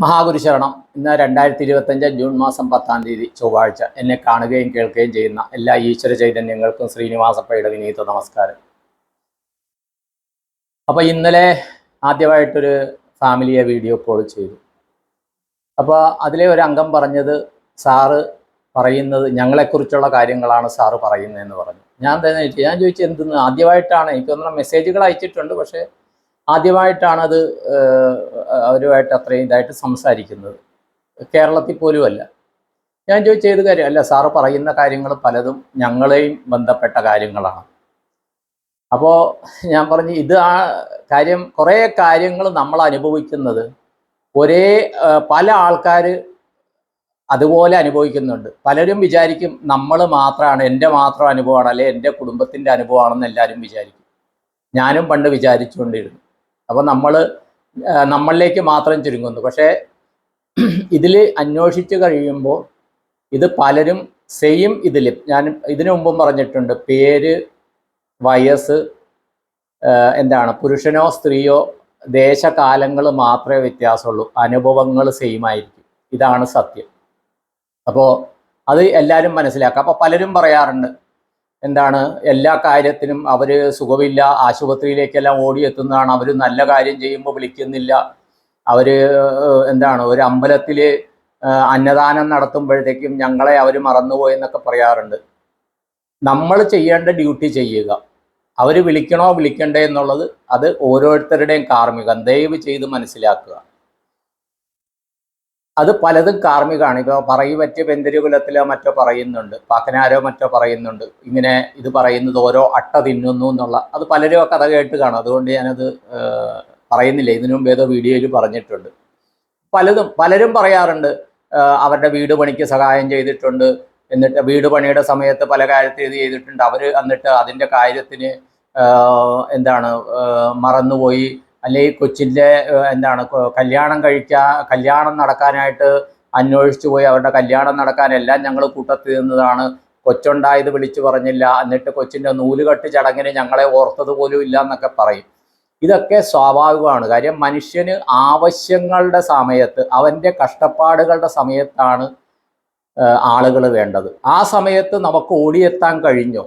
മഹാഗുരുശരണം. ഇന്ന് 2025 ജൂൺ മാസം 10 ചൊവ്വാഴ്ച. എന്നെ കാണുകയും കേൾക്കുകയും ചെയ്യുന്ന എല്ലാ ഈശ്വര ചൈതന്യങ്ങൾക്കും ശ്രീനിവാസപ്പയുടെ വിനീത നമസ്കാരം. അപ്പോൾ ഇന്നലെ ആദ്യമായിട്ടൊരു ഫാമിലിയെ വീഡിയോ കോൾ ചെയ്തു. അപ്പോൾ അതിലെ ഒരു അംഗം പറഞ്ഞത്, സാറ് പറയുന്നത് ഞങ്ങളെക്കുറിച്ചുള്ള കാര്യങ്ങളാണ് സാറ് പറയുന്നതെന്ന് പറഞ്ഞു. ഞാൻ ചോദിച്ചു എന്തെന്ന്. ആദ്യമായിട്ടാണ്, എനിക്കൊന്നും മെസ്സേജുകൾ അയച്ചിട്ടുണ്ട്, പക്ഷേ ആദ്യമായിട്ടാണത് അവരുമായിട്ട് അത്രയും ഇതായിട്ട് സംസാരിക്കുന്നത്. കേരളത്തിൽ പോലുമല്ല. ഞാൻ ചോദിച്ച ഏത് കാര്യം? അല്ല, സാറ് പറയുന്ന കാര്യങ്ങൾ പലതും ഞങ്ങളെയും ബന്ധപ്പെട്ട കാര്യങ്ങളാണ്. അപ്പോൾ ഞാൻ പറഞ്ഞു, ഇത് ആ കാര്യം, കുറേ കാര്യങ്ങൾ നമ്മൾ അനുഭവിക്കുന്നത് പല ആൾക്കാർ അതുപോലെ അനുഭവിക്കുന്നുണ്ട്. പലരും വിചാരിക്കും നമ്മൾ മാത്രമാണ്, എൻ്റെ മാത്രം അനുഭവമാണ്, അല്ലെ എൻ്റെ കുടുംബത്തിൻ്റെ അനുഭവമാണെന്ന് എല്ലാവരും വിചാരിക്കും. ഞാനും പണ്ട് വിചാരിച്ചുകൊണ്ടിരുന്നു. അപ്പോൾ നമ്മളിലേക്ക് മാത്രം ചുരുങ്ങുന്നു. പക്ഷേ ഇതിൽ അന്വേഷിച്ച് കഴിയുമ്പോൾ ഇത് പലരും സെയിം ഇതിൽ, ഞാൻ ഇതിനു മുമ്പും പറഞ്ഞിട്ടുണ്ട്, പേര്, വയസ്സ്, പുരുഷനോ സ്ത്രീയോ ദേശകാലങ്ങൾ മാത്രമേ വ്യത്യാസമുള്ളൂ, അനുഭവങ്ങൾ സെയിം ആയിരിക്കും. ഇതാണ് സത്യം. അപ്പോൾ അത് എല്ലാവരും മനസ്സിലാക്കുക. അപ്പോൾ പലരും പറയാറുണ്ട്, എല്ലാ കാര്യത്തിനും അവർ സുഖമില്ല, ആശുപത്രിയിലേക്കെല്ലാം ഓടിയെത്തുന്നതാണ്, അവർ നല്ല കാര്യം ചെയ്യുമ്പോൾ വിളിക്കുന്നില്ല, അവർ ഒരു അമ്പലത്തിൽ അന്നദാനം നടത്തുമ്പോഴത്തേക്കും ഞങ്ങളെ അവർ മറന്നുപോയി എന്നൊക്കെ പറയാറുണ്ട്. നമ്മൾ ചെയ്യേണ്ട ഡ്യൂട്ടി ചെയ്യുക. അവർ വിളിക്കണോ വിളിക്കണ്ടേ എന്നുള്ളത് അത് ഓരോരുത്തരുടെയും കാർമ്മികം. ദയവ് ചെയ്ത് മനസ്സിലാക്കുക. അത് പലതും കാർമ്മികമാണ്. ഇപ്പോൾ പറയിപ്പറ്റിയ പെന്തരികുലത്തിലോ മറ്റോ പറയുന്നുണ്ട്, പാക്കനാരോ മറ്റോ പറയുന്നുണ്ട്, ഇങ്ങനെ ഇത് പറയുന്നത് ഓരോ അട്ട തിന്നുന്നു എന്നുള്ള. അത് പലരും കഥ കേട്ട് കാണും, അതുകൊണ്ട് ഞാനത് പറയുന്നില്ല. ഇതിനു മുമ്പ് ഏതോ വീഡിയോയിൽ പറഞ്ഞിട്ടുണ്ട്. പലരും പറയാറുണ്ട്, അവരുടെ വീട് പണിക്ക് സഹായം ചെയ്തിട്ടുണ്ട്, എന്നിട്ട് വീട് പണിയുടെ സമയത്ത് പല കാര്യത്തിൽ ഇത് ചെയ്തിട്ടുണ്ട്, അവർ എന്നിട്ട് അതിൻ്റെ കാര്യത്തിന് മറന്നുപോയി, അല്ലെങ്കിൽ കൊച്ചിൻ്റെ കല്യാണം നടക്കാനായിട്ട് അന്വേഷിച്ചു പോയി, അവരുടെ കല്യാണം നടക്കാനെല്ലാം ഞങ്ങൾ കൂട്ടത്തിൽ നിന്നതാണ്, കൊച്ചുണ്ടായത് വിളിച്ചു പറഞ്ഞില്ല, എന്നിട്ട് കൊച്ചിൻ്റെ നൂലുകെട്ട് ചടങ്ങിന് ഞങ്ങളെ ഓർത്തത് പോലും ഇല്ല എന്നൊക്കെ പറയും. ഇതൊക്കെ സ്വാഭാവികമാണ്. കാര്യം, മനുഷ്യന് ആവശ്യങ്ങളുടെ സമയത്ത്, അവൻ്റെ കഷ്ടപ്പാടുകളുടെ സമയത്താണ് ആളുകൾ വേണ്ടത്. ആ സമയത്ത് നമുക്ക് ഓടിയെത്താൻ കഴിഞ്ഞോ?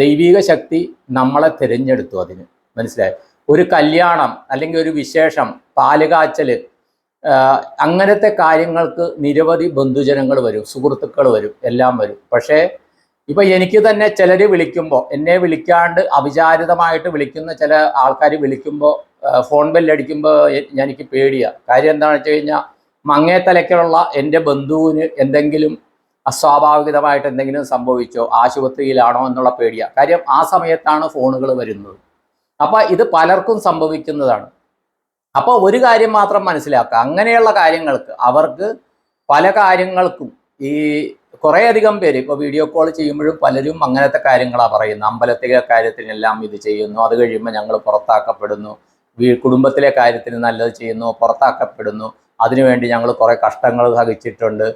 ദൈവിക ശക്തി നമ്മളെ തിരഞ്ഞെടുത്തു. അതിന് മനസ്സിലായി. ഒരു കല്യാണം അല്ലെങ്കിൽ ഒരു വിശേഷം, പാലുകാച്ചൽ, അങ്ങനത്തെ കാര്യങ്ങൾക്ക് നിരവധി ബന്ധുജനങ്ങൾ വരും, സുഹൃത്തുക്കൾ വരും, എല്ലാം വരും. പക്ഷേ ഇപ്പം എനിക്ക് തന്നെ ചിലർ വിളിക്കുമ്പോൾ, എന്നെ വിളിക്കാണ്ട് അവിചാരിതമായിട്ട് വിളിക്കുന്ന ചില ആൾക്കാർ വിളിക്കുമ്പോൾ, ഫോൺ ബെല്ലടിക്കുമ്പോൾ എനിക്ക് പേടിയാണ്. കാര്യം എന്താണെന്ന് വെച്ച് കഴിഞ്ഞാൽ, മങ്ങേത്തലയ്ക്കുള്ള എൻ്റെ ബന്ധുവിന് എന്തെങ്കിലും അസ്വാഭാവികമായിട്ട് എന്തെങ്കിലും സംഭവിച്ചോ, ആശുപത്രിയിലാണോ എന്നുള്ള പേടിയാണ്. കാര്യം, ആ സമയത്താണ് ഫോണുകൾ വരുന്നത്. അപ്പോൾ ഇത് പലർക്കും സംഭവിക്കുന്നതാണ്. അപ്പോൾ ഒരു കാര്യം മാത്രം മനസ്സിലാക്കുക, അങ്ങനെയുള്ള കാര്യങ്ങൾക്ക്, അവർക്ക് പല കാര്യങ്ങൾക്കും ഈ കുറേയധികം പേര് ഇപ്പോൾ വീഡിയോ കോൾ ചെയ്യുമ്പോഴും പലരും അങ്ങനത്തെ കാര്യങ്ങളാണ് പറയുന്നത്. അമ്പലത്തിലെ കാര്യത്തിനെല്ലാം ഇത് ചെയ്യുന്നു, അത് കഴിയുമ്പോൾ ഞങ്ങൾ പുറത്താക്കപ്പെടുന്നു, കുടുംബത്തിലെ കാര്യത്തിന് നല്ലത് ചെയ്യുന്നു, പുറത്താക്കപ്പെടുന്നു, അതിനുവേണ്ടി ഞങ്ങൾ കുറേ കഷ്ടങ്ങൾ സഹിച്ചിട്ടുണ്ട്,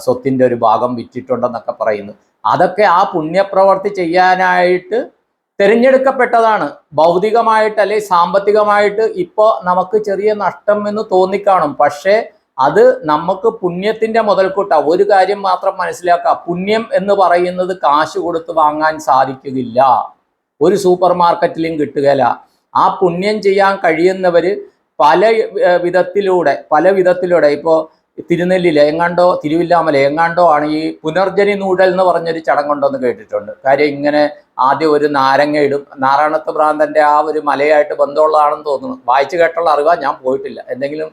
സ്വത്തിൻ്റെ ഒരു ഭാഗം വിറ്റിട്ടുണ്ടെന്നൊക്കെ പറയുന്നു. അതൊക്കെ ആ പുണ്യപ്രവർത്തി ചെയ്യാനായിട്ട് തിരഞ്ഞെടുക്കപ്പെട്ടതാണ്. ഭൗതികമായിട്ട് അല്ലെങ്കിൽ സാമ്പത്തികമായിട്ട് ഇപ്പോൾ നമുക്ക് ചെറിയ നഷ്ടം എന്ന് തോന്നിക്കാണും, പക്ഷേ അത് നമുക്ക് പുണ്യത്തിൻ്റെ മുതൽക്കൂട്ടാണ്. ഒരു കാര്യം മാത്രം മനസ്സിലാക്കുക, പുണ്യം എന്ന് പറയുന്നത് കാശ് കൊടുത്ത് വാങ്ങാൻ സാധിക്കുകയില്ല, ഒരു സൂപ്പർ മാർക്കറ്റിലും കിട്ടുകയില്ല. ആ പുണ്യം ചെയ്യാൻ കഴിയുന്നവർ പല വിധത്തിലൂടെ ഇപ്പോൾ തിരുനെല്ലിയിൽ തിരുവില്ലാമല ആണ് ഈ പുനർജനി നൂടൽ എന്ന് പറഞ്ഞൊരു ചടങ്ങുണ്ടെന്ന് കേട്ടിട്ടുണ്ട്. കാര്യം, ഇങ്ങനെ ആദ്യം ഒരു നാരങ്ങ ഇടും. നാരായണത്ത് ഭ്രാന്തൻ്റെ ആ ഒരു മലയായിട്ട് ബന്ധമുള്ളതാണെന്ന് തോന്നുന്നു. വായിച്ചു കേട്ടുള്ള അറിവാ, ഞാൻ പോയിട്ടില്ല. എന്തെങ്കിലും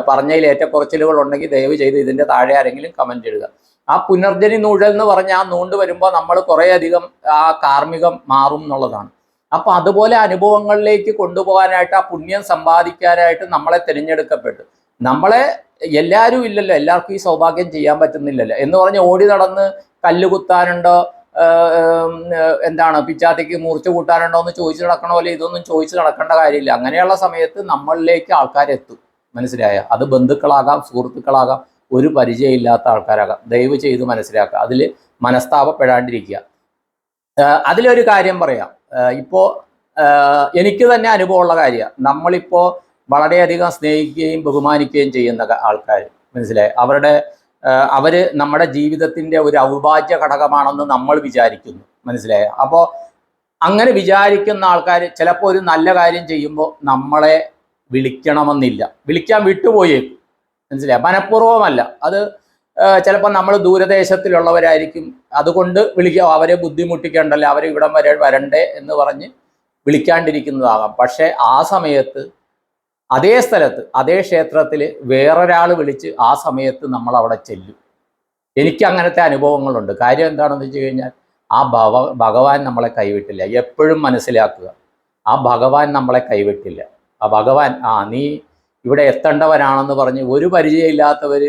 പറഞ്ഞതിൽ ഏറ്റക്കുറച്ചിലുകൾ ഉണ്ടെങ്കിൽ ദയവ് ചെയ്ത് ഇതിൻ്റെ താഴെ ആരെങ്കിലും കമൻ്റ് ഇടുക. ആ പുനർജനി നൂഴൽ എന്ന് പറഞ്ഞ ആ നൂണ്ട് വരുമ്പോൾ നമ്മൾ കുറേയധികം ആ കാർമ്മികം മാറും എന്നുള്ളതാണ്. അപ്പം അതുപോലെ അനുഭവങ്ങളിലേക്ക് കൊണ്ടുപോകാനായിട്ട്, ആ പുണ്യം സമ്പാദിക്കാനായിട്ട് നമ്മളെ തിരഞ്ഞെടുക്കപ്പെട്ടു. നമ്മളെ എല്ലാവരും ഇല്ലല്ലോ, എല്ലാവർക്കും ഈ സൗഭാഗ്യം ചെയ്യാൻ പറ്റുന്നില്ലല്ലോ എന്ന് പറഞ്ഞ് ഓടി നടന്ന് കല്ല് കുത്താനുണ്ടോ, പിച്ചാത്തിക്ക് മൂർച്ച കൂട്ടാനുണ്ടോ എന്ന് ചോദിച്ചു നടക്കണ പോലെ ഇതൊന്നും ചോദിച്ചു നടക്കേണ്ട കാര്യമില്ല. അങ്ങനെയുള്ള സമയത്ത് നമ്മളിലേക്ക് ആൾക്കാരെത്തും. മനസ്സിലായ? അത് ബന്ധുക്കളാകാം, സുഹൃത്തുക്കളാകാം, ഒരു പരിചയമില്ലാത്ത ആൾക്കാരാകാം. ദയവ് ചെയ്ത് മനസ്സിലാക്കുക, അതിൽ മനസ്താപപ്പെടാണ്ടിരിക്കുക. അതിലൊരു കാര്യം പറയാം. ഇപ്പോൾ എനിക്ക് തന്നെ അനുഭവമുള്ള കാര്യമാണ്. നമ്മളിപ്പോൾ വളരെയധികം സ്നേഹിക്കുകയും ബഹുമാനിക്കുകയും ചെയ്യുന്ന ആൾക്കാർ, മനസ്സിലായി. അവർ നമ്മുടെ ജീവിതത്തിൻ്റെ ഒരു അവിഭാജ്യ ഘടകമാണെന്ന് നമ്മൾ വിചാരിക്കുന്നു, മനസ്സിലായോ? അപ്പോൾ അങ്ങനെ വിചാരിക്കുന്ന ആൾക്കാർ ചിലപ്പോൾ ഒരു നല്ല കാര്യം ചെയ്യുമ്പോൾ നമ്മളെ വിളിക്കണമെന്നില്ല, വിളിക്കാൻ വിട്ടുപോയേക്കും, മനസ്സിലായോ? മനഃപൂർവ്വമല്ല, അത് ചിലപ്പോൾ നമ്മൾ ദൂരദേശത്തിലുള്ളവരായിരിക്കും, അതുകൊണ്ട് വിളിക്കുക, അവരെ ബുദ്ധിമുട്ടിക്കണ്ടല്ലോ, അവർ ഇവിടം വരെ വരണ്ടേ എന്ന് പറഞ്ഞ് വിളിക്കാണ്ടിരിക്കുന്നതാകാം. പക്ഷേ ആ സമയത്ത് അതേ സ്ഥലത്ത് അതേ ക്ഷേത്രത്തിൽ വേറൊരാൾ വിളിച്ച് ആ സമയത്ത് നമ്മൾ അവിടെ ചെല്ലും. എനിക്ക് അങ്ങനത്തെ അനുഭവങ്ങളുണ്ട്. കാര്യം എന്താണെന്ന് വെച്ച് കഴിഞ്ഞാൽ ആ ഭഗവാൻ നമ്മളെ കൈവിട്ടില്ല. എപ്പോഴും മനസ്സിലാക്കുക, ആ ഭഗവാൻ നമ്മളെ കൈവിട്ടില്ല. ആ ഭഗവാൻ നീ ഇവിടെ എത്തേണ്ടവരാണെന്ന് പറഞ്ഞ് ഒരു പരിചയമില്ലാത്തവർ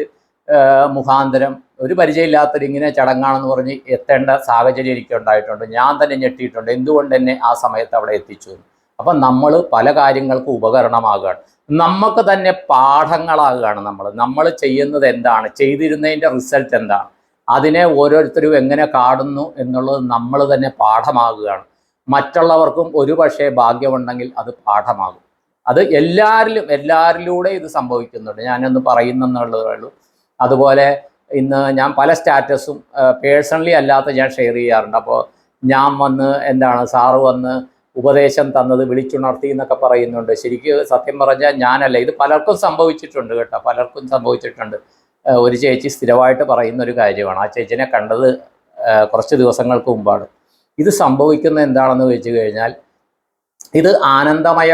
മുഖാന്തരം, ഒരു പരിചയമില്ലാത്തവർ ഇങ്ങനെ ചടങ്ങാണെന്ന് പറഞ്ഞ് എത്തേണ്ട സാഹചര്യം എനിക്ക് ഉണ്ടായിട്ടുണ്ട്. ഞാൻ തന്നെ ഞെട്ടിയിട്ടുണ്ട്, എന്തുകൊണ്ട് എന്നെ ആ സമയത്ത് അവിടെ എത്തിച്ചു. അപ്പം നമ്മൾ പല കാര്യങ്ങൾക്കും ഉപകരണമാകുകയാണ്, നമുക്ക് തന്നെ പാഠങ്ങളാകുകയാണ്. നമ്മൾ ചെയ്യുന്നത് എന്താണ്, ചെയ്തിരുന്നതിൻ്റെ റിസൾട്ട് എന്താണ്, അതിനെ ഓരോരുത്തരും എങ്ങനെ കാണുന്നു എന്നുള്ളത് നമ്മൾ തന്നെ പാഠമാകുകയാണ്. മറ്റുള്ളവർക്കും ഒരു പക്ഷേ ഭാഗ്യമുണ്ടെങ്കിൽ അത് പാഠമാകും. അത് എല്ലാവരിലൂടെ ഇത് സംഭവിക്കുന്നുണ്ട്. ഞാനൊന്ന് പറയുന്നെന്നുള്ളതേ ഉള്ളൂ. അതുപോലെ ഇന്ന് ഞാൻ പല സ്റ്റാറ്റസും പേഴ്സണലി അല്ലാത്ത ഞാൻ ഷെയർ ചെയ്യാറുണ്ട്. അപ്പോൾ ഞാൻ വന്ന് സാറ് വന്ന് ഉപദേശം തന്നത് വിളിച്ചുണർത്തി എന്നൊക്കെ പറയുന്നുണ്ട്. ശരിക്കും സത്യം പറഞ്ഞാൽ ഞാനല്ല, ഇത് പലർക്കും സംഭവിച്ചിട്ടുണ്ട് കേട്ടോ, പലർക്കും സംഭവിച്ചിട്ടുണ്ട്. ഒരു ചേച്ചി സ്ഥിരമായിട്ട് പറയുന്ന ഒരു കാര്യമാണ്. ആ ചേച്ചിനെ കണ്ടത് കുറച്ച് ദിവസങ്ങൾക്ക് മുമ്പാണ്. ഇത് സംഭവിക്കുന്നത് എന്താണെന്ന് വെച്ച് കഴിഞ്ഞാൽ, ഇത് ആനന്ദമയ